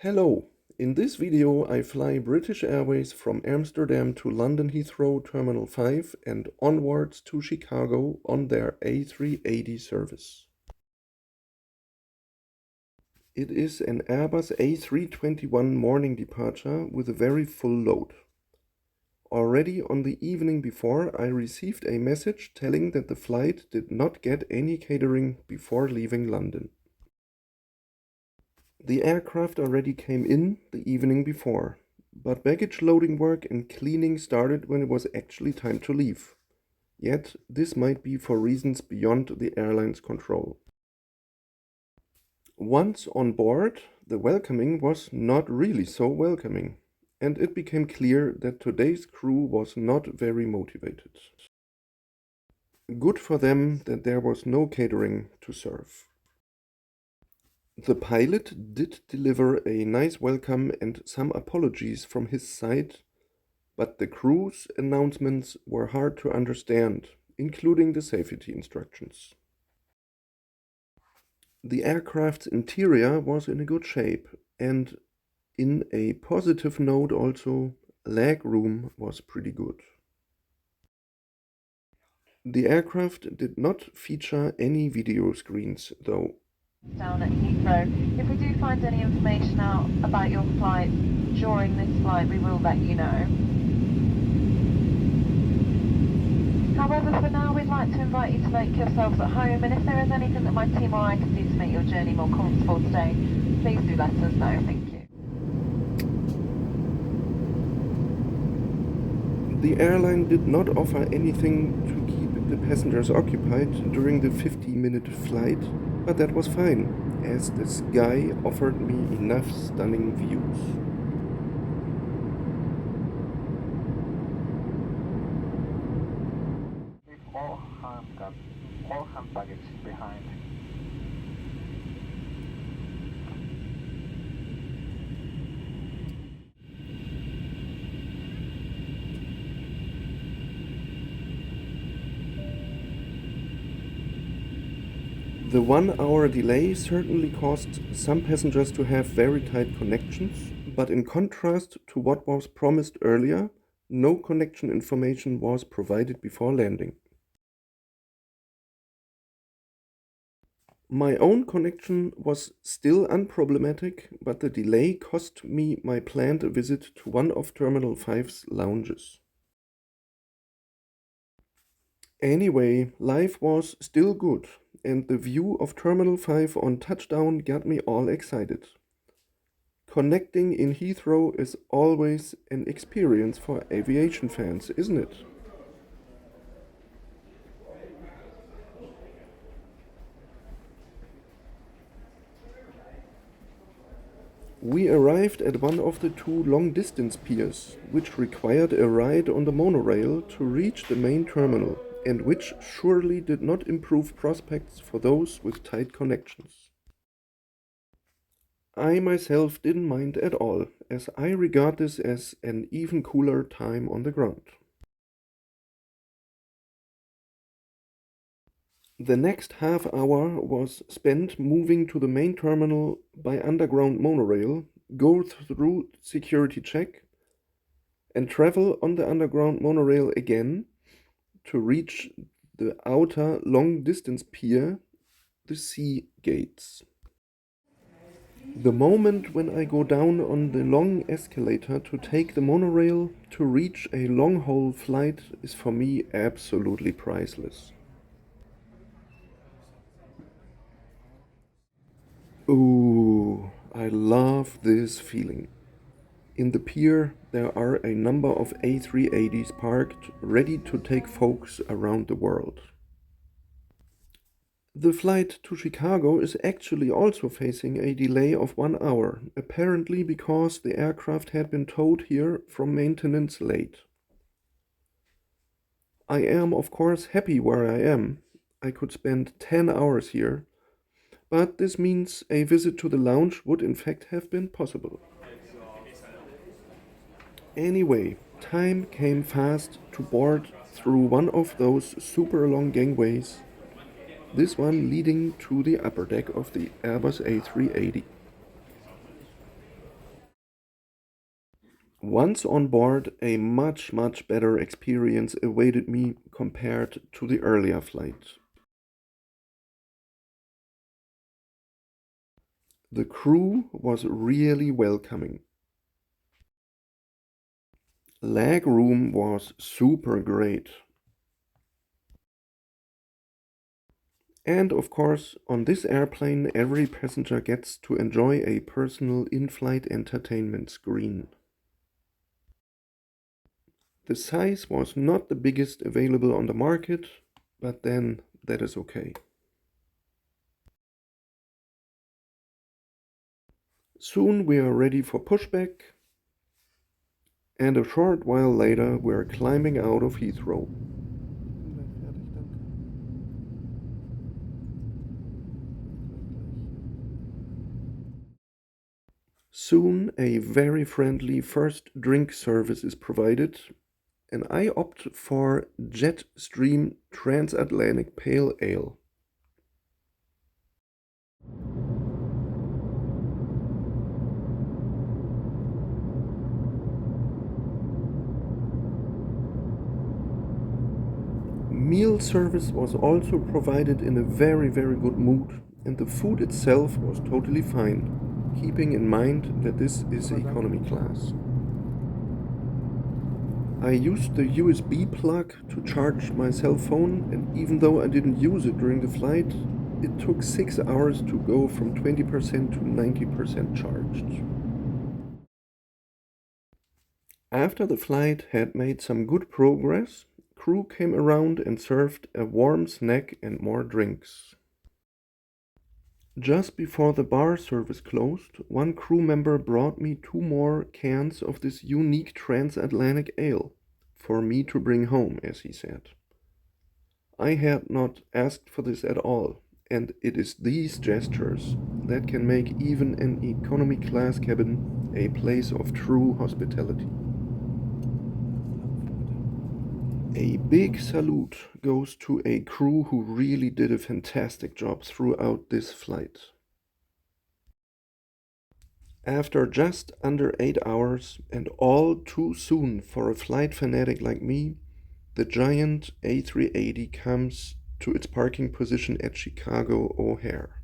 Hello, in this video I fly British Airways from Amsterdam to London Heathrow Terminal 5 and onwards to Chicago on their A380 service. It is an Airbus A321 morning departure with a very full load. Already on the evening before I received a message telling that the flight did not get any catering before leaving London. The aircraft already came in the evening before, but baggage loading work and cleaning started when it was actually time to leave. Yet, this might be for reasons beyond the airline's control. Once on board, the welcoming was not really so welcoming, and it became clear that today's crew was not very motivated. Good for them that there was no catering to serve. The pilot did deliver a nice welcome and some apologies from his side, but the crew's announcements were hard to understand, including the safety instructions. The aircraft's interior was in a good shape, and in a positive note also, leg room was pretty good. The aircraft did not feature any video screens, though. Down at Heathrow. If we do find any information out about your flight during this flight, we will let you know. However, for now, we'd like to invite you to make yourselves at home, and if there is anything that my team or I can do to make your journey more comfortable today, please do let us know. Thank you. The airline did not offer anything to keep the passengers occupied during the 50-minute flight, but that was fine, as the sky offered me enough stunning views. Leave all hand baggage behind. The 1-hour delay certainly caused some passengers to have very tight connections, but in contrast to what was promised earlier, no connection information was provided before landing. My own connection was still unproblematic, but the delay cost me my planned visit to one of Terminal 5's lounges. Anyway, life was still good, and the view of Terminal 5 on touchdown got me all excited. Connecting in Heathrow is always an experience for aviation fans, isn't it? We arrived at one of the two long-distance piers, which required a ride on the monorail to reach the main terminal, and which surely did not improve prospects for those with tight connections. I myself didn't mind at all, as I regard this as an even cooler time on the ground. The next half hour was spent moving to the main terminal by underground monorail, go through security check, and travel on the underground monorail again to reach the outer long-distance pier, the sea gates. The moment when I go down on the long escalator to take the monorail to reach a long-haul flight is for me absolutely priceless. Ooh, I love this feeling. In the pier, there are a number of A380s parked, ready to take folks around the world. The flight to Chicago is actually also facing a delay of 1 hour, apparently because the aircraft had been towed here from maintenance late. I am, of course, happy where I am. I could spend 10 hours here, but this means a visit to the lounge would in fact have been possible. Anyway, time came fast to board through one of those super long gangways, this one leading to the upper deck of the Airbus A380. Once on board, a much better experience awaited me compared to the earlier flight. The crew was really welcoming. Leg room was super great. And of course, on this airplane, every passenger gets to enjoy a personal in-flight entertainment screen. The size was not the biggest available on the market, but then that is okay. Soon we are ready for pushback, and a short while later we are climbing out of Heathrow. Soon a very friendly first drink service is provided, and I opt for Jetstream Transatlantic Pale Ale. Meal service was also provided in a very good mood, and the food itself was totally fine, keeping in mind that this is economy class. I used the USB plug to charge my cell phone, and even though I didn't use it during the flight, it took 6 hours to go from 20% to 90% charged. After the flight had made some good progress, crew came around and served a warm snack and more drinks. Just before the bar service closed, one crew member brought me 2 more cans of this unique transatlantic ale, for me to bring home, as he said. I had not asked for this at all, and it is these gestures that can make even an economy class cabin a place of true hospitality. A big salute goes to a crew who really did a fantastic job throughout this flight. After just under 8 hours, and all too soon for a flight fanatic like me, the giant A380 comes to its parking position at Chicago O'Hare.